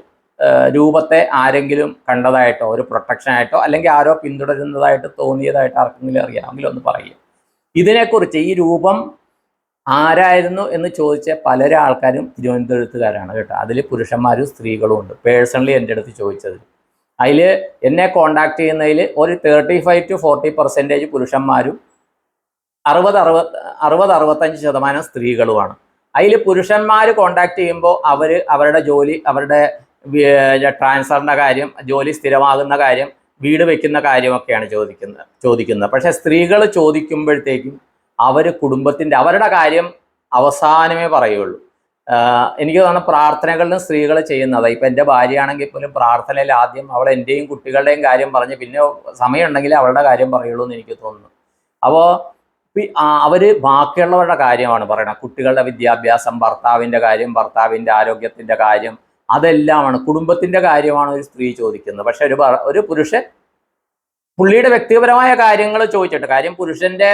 രൂപത്തെ ആരെങ്കിലും കണ്ടതായിട്ടോ ഒരു പ്രൊട്ടക്ഷനായിട്ടോ അല്ലെങ്കിൽ ആരോ പിന്തുടരുന്നതായിട്ട് തോന്നിയതായിട്ട് ആർക്കെങ്കിലും അറിയാമെങ്കിൽ ഒന്ന് പറയുക. ഇതിനെക്കുറിച്ച് ഈ രൂപം ആരായിരുന്നു എന്ന് ചോദിച്ച പലരും ആൾക്കാരും തിരുവനന്തപുരത്തുകാരാണ് കേട്ടോ. അതിൽ പുരുഷന്മാരും സ്ത്രീകളും ഉണ്ട്. പേഴ്സണലി എൻ്റെ അടുത്ത് ചോദിച്ചത് അതിൽ എന്നെ കോണ്ടാക്ട് ചെയ്യുന്നതിൽ ഒരു 35-40% പുരുഷന്മാരും 60-65% സ്ത്രീകളുമാണ്. അതിൽ പുരുഷന്മാർ കോണ്ടാക്ട് ചെയ്യുമ്പോൾ അവരുടെ ജോലി, അവരുടെ ട്രാൻസ്ഫറിൻ്റെ കാര്യം, ജോലി സ്ഥിരമാകുന്ന കാര്യം, വീട് വെക്കുന്ന കാര്യമൊക്കെയാണ് ചോദിക്കുന്നത്. പക്ഷേ സ്ത്രീകൾ ചോദിക്കുമ്പോഴത്തേക്കും അവർ കുടുംബത്തിൻ്റെ അവരുടെ കാര്യം അവസാനമേ പറയുള്ളൂ. എനിക്ക് തോന്നുന്നു പ്രാർത്ഥനകളിലും സ്ത്രീകൾ ചെയ്യുന്നത്. ഇപ്പം എൻ്റെ ഭാര്യയാണെങ്കിൽ പോലും പ്രാർത്ഥനയിൽ ആദ്യം അവൾ എൻ്റെയും കുട്ടികളുടെയും കാര്യം പറഞ്ഞ് പിന്നെ സമയമുണ്ടെങ്കിൽ അവളുടെ കാര്യം പറയുള്ളൂ എന്ന് എനിക്ക് തോന്നുന്നു. അപ്പോൾ അവർ ബാക്കിയുള്ളവരുടെ കാര്യമാണ് പറയണത്. കുട്ടികളുടെ വിദ്യാഭ്യാസം, ഭർത്താവിൻ്റെ കാര്യം, ഭർത്താവിൻ്റെ ആരോഗ്യത്തിൻ്റെ കാര്യം, അതെല്ലാമാണ്, കുടുംബത്തിൻ്റെ കാര്യമാണ് ഒരു സ്ത്രീ ചോദിക്കുന്നത്. പക്ഷെ ഒരു പുരുഷൻ പുള്ളിയുടെ വ്യക്തിപരമായ കാര്യങ്ങൾ ചോദിച്ചിട്ട്, കാര്യം പുരുഷൻ്റെ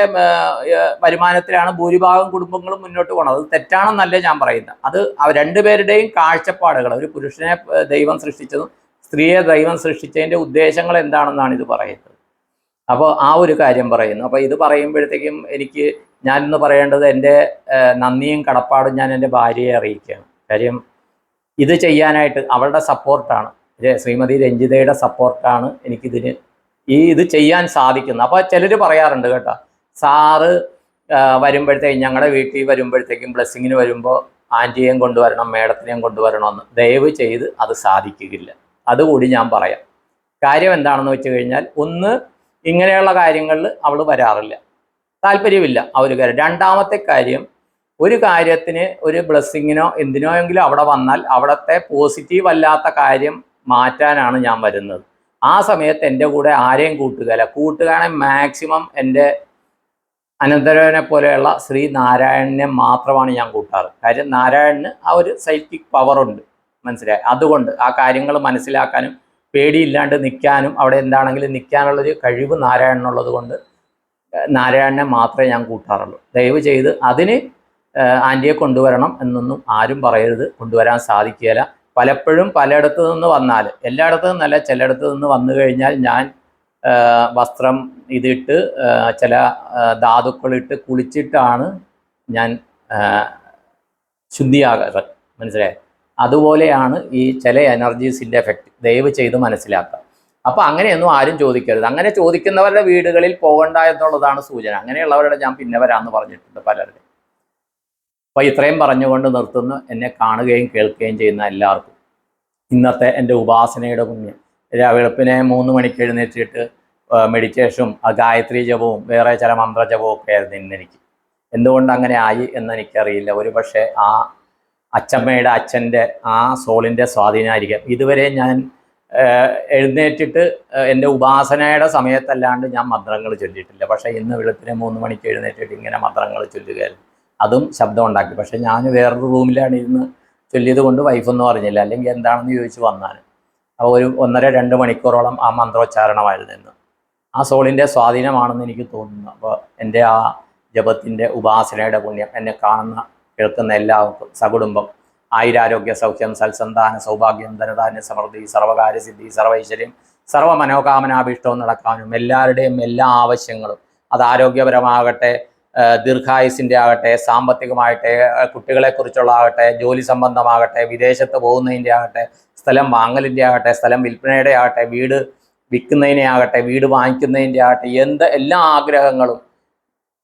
വരുമാനത്തിലാണ് ഭൂരിഭാഗം കുടുംബങ്ങളും മുന്നോട്ട് പോകുന്നത്. അത് തെറ്റാണെന്നല്ല ഞാൻ പറയുന്നത്. അത് രണ്ടുപേരുടെയും കാഴ്ചപ്പാടുകൾ, ഒരു പുരുഷനെ ദൈവം സൃഷ്ടിച്ചതും സ്ത്രീയെ ദൈവം സൃഷ്ടിച്ചതിൻ്റെ ഉദ്ദേശങ്ങൾ എന്താണെന്നാണ് ഇത് പറയുന്നത്. അപ്പോൾ ആ ഒരു കാര്യം പറയുന്നു. അപ്പോൾ ഇത് പറയുമ്പോഴത്തേക്കും ഞാനിന്ന് പറയേണ്ടത് എൻ്റെ നന്ദിയും കടപ്പാടും ഞാൻ എൻ്റെ ഭാര്യയെ അറിയിക്കുകയാണ്. കാര്യം ഇത് ചെയ്യാനായിട്ട് അവളുടെ സപ്പോർട്ടാണ്, ശ്രീമതി രഞ്ജിതയുടെ സപ്പോർട്ടാണ് എനിക്കിതിന് ഇത് ചെയ്യാൻ സാധിക്കുന്നത്. അപ്പോൾ ചിലർ പറയാറുണ്ട് കേട്ടോ, സാറ് വരുമ്പോഴത്തേക്കും ഞങ്ങളുടെ വീട്ടിൽ വരുമ്പോഴത്തേക്കും ബ്ലെസ്സിങ്ങിന് വരുമ്പോൾ ആൻറ്റിയെയും കൊണ്ടുവരണം, മേഡത്തിനെയും കൊണ്ടുവരണമെന്ന്. ദയവ് ചെയ്ത് അത് സാധിക്കുകയില്ല. അതുകൂടി ഞാൻ പറയാം. കാര്യം എന്താണെന്ന് വെച്ച് കഴിഞ്ഞാൽ, ഒന്ന്, ഇങ്ങനെയുള്ള കാര്യങ്ങളിൽ അവൾ വരാറില്ല, താല്പര്യമില്ല ആ ഒരു കാര്യം. രണ്ടാമത്തെ കാര്യം, ഒരു കാര്യത്തിന് ഒരു ബ്ലെസ്സിങ്ങിനോ എന്തിനോ എങ്കിലും അവിടെ വന്നാൽ അവിടുത്തെ പോസിറ്റീവ് അല്ലാത്ത കാര്യം മാറ്റാനാണ് ഞാൻ വരുന്നത്. ആ സമയത്ത് എൻ്റെ കൂടെ ആരെയും കൂട്ടുകാരെ മാക്സിമം എൻ്റെ അനന്തരവനെ പോലെയുള്ള ശ്രീ നാരായണനെ മാത്രമാണ് ഞാൻ കൂട്ടാറ്. കാര്യം നാരായണന് ആ ഒരു സൈക്കിക് പവറുണ്ട്, മനസ്സിലായി? അതുകൊണ്ട് ആ കാര്യങ്ങൾ മനസ്സിലാക്കാനും പേടിയില്ലാണ്ട് നിൽക്കാനും അവിടെ എന്താണെങ്കിലും നിൽക്കാനുള്ളൊരു കഴിവ് നാരായണനുള്ളത് കൊണ്ട് നാരായണനെ മാത്രമേ ഞാൻ കൂട്ടാറുള്ളൂ. ദയവ് ചെയ്ത് അതിന് ആൻറ്റിയെ കൊണ്ടുവരണം എന്നൊന്നും ആരും പറയരുത്. കൊണ്ടുവരാൻ സാധിക്കുകയില്ല. പലപ്പോഴും പലയിടത്തു നിന്ന് വന്നാൽ, എല്ലായിടത്തു നിന്നല്ല, ചിലയിടത്തു നിന്ന് വന്നു കഴിഞ്ഞാൽ ഞാൻ വസ്ത്രം ഇതിട്ട് ചില ധാതുക്കളിട്ട് കുളിച്ചിട്ടാണ് ഞാൻ ശുദ്ധിയാകാറ്, മനസ്സിലായി? അതുപോലെയാണ് ഈ ചില എനർജീസിൻ്റെ എഫക്റ്റ്. ദയവ് ചെയ്ത് മനസ്സിലാക്കുക. അപ്പോൾ അങ്ങനെയൊന്നും ആരും ചോദിക്കരുത്. അങ്ങനെ ചോദിക്കുന്നവരുടെ വീടുകളിൽ പോകണ്ട എന്നുള്ളതാണ് സൂചന. അങ്ങനെയുള്ളവരുടെ ഞാൻ പിന്നെ വരാമെന്ന് പറഞ്ഞിട്ടുണ്ട് പലരുടെ. അപ്പോൾ ഇത്രയും പറഞ്ഞുകൊണ്ട് നിർത്തുന്നു. എന്നെ കാണുകയും കേൾക്കുകയും ചെയ്യുന്ന എല്ലാവർക്കും ഇന്നത്തെ എൻ്റെ ഉപാസനയുടെ പുണ്യം. വെളുപ്പിനെ 3 മണിക്ക് എഴുന്നേറ്റിട്ട് മെഡിറ്റേഷനും ഗായത്രി ജപവും വേറെ ചില മന്ത്രജപവും ഒക്കെ ആയിരുന്നു ഇന്നെനിക്ക്. എന്തുകൊണ്ട് അങ്ങനെ ആയി എന്നെനിക്കറിയില്ല. ഒരു പക്ഷേ ആ അച്ഛമ്മയുടെ അച്ഛൻ്റെ ആ സോളിൻ്റെ സ്വാധീനമായിരിക്കാം. ഇതുവരെ ഞാൻ എഴുന്നേറ്റിട്ട് എൻ്റെ ഉപാസനയുടെ സമയത്തല്ലാണ്ട് ഞാൻ മന്ത്രങ്ങൾ ചൊല്ലിയിട്ടില്ല. പക്ഷേ ഇന്ന് വെളുപ്പിനെ 3 മണിക്ക് എഴുന്നേറ്റിട്ട് ഇങ്ങനെ മന്ത്രങ്ങൾ ചൊല്ലുകയായിരുന്നു. അതും ശബ്ദം ഉണ്ടാക്കി. പക്ഷെ ഞാൻ വേറൊരു റൂമിലാണ് ഇരുന്ന് ചൊല്ലിയത് കൊണ്ട് വൈഫൊന്നും അറിഞ്ഞില്ല. അല്ലെങ്കിൽ എന്താണെന്ന് ചോദിച്ച് വന്നാൽ അപ്പോൾ ഒരു 1.5-2 മണിക്കൂറോളം ആ മന്ത്രോച്ചാരണമായിരുന്നു ഇന്ന്. ആ സോളിൻ്റെ സ്വാധീനമാണെന്ന് എനിക്ക് തോന്നുന്നു. അപ്പോൾ എൻ്റെ ആ ജപത്തിൻ്റെ ഉപാസനയുടെ പുണ്യം എന്നെ കാണുന്ന കേൾക്കുന്ന എല്ലാവർക്കും സകുടുംബം ആയുരാരോഗ്യ സൗഖ്യം സൽസന്താന സൗഭാഗ്യം ധനധാന്യ സമൃദ്ധി സർവകാര്യസിദ്ധി സർവൈശ്വര്യം സർവ മനോകാമനാഭീഷ്ടവും നടക്കാനും എല്ലാവരുടെയും എല്ലാ ആവശ്യങ്ങളും, അത് ആരോഗ്യപരമാകട്ടെ, ദീർഘായുസിൻ്റെ ആകട്ടെ, സാമ്പത്തികമാകട്ടെ, കുട്ടികളെക്കുറിച്ചുള്ള ആകട്ടെ, ജോലി സംബന്ധമാകട്ടെ, വിദേശത്ത് പോകുന്നതിൻ്റെ ആകട്ടെ, സ്ഥലം വാങ്ങലിൻ്റെ ആകട്ടെ, സ്ഥലം വിൽപ്പനയുടെ ആകട്ടെ, വീട് വിൽക്കുന്നതിനെ ആകട്ടെ, വീട് വാങ്ങിക്കുന്നതിൻ്റെ ആകട്ടെ, എല്ലാ ആഗ്രഹങ്ങളും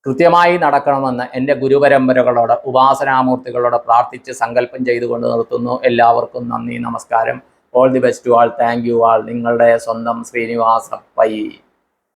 കൃത്യമായി നടക്കണമെന്ന് എൻ്റെ ഗുരുപരമ്പരകളോട് ഉപാസനാമൂർത്തികളോട് പ്രാർത്ഥിച്ച് സങ്കല്പം ചെയ്തുകൊണ്ട് നിർത്തുന്നു. എല്ലാവർക്കും നന്ദി, നമസ്കാരം. All the best to all. Thank you all. നിങ്ങളുടെ സ്വന്തം ശ്രീനിവാസ പൈ.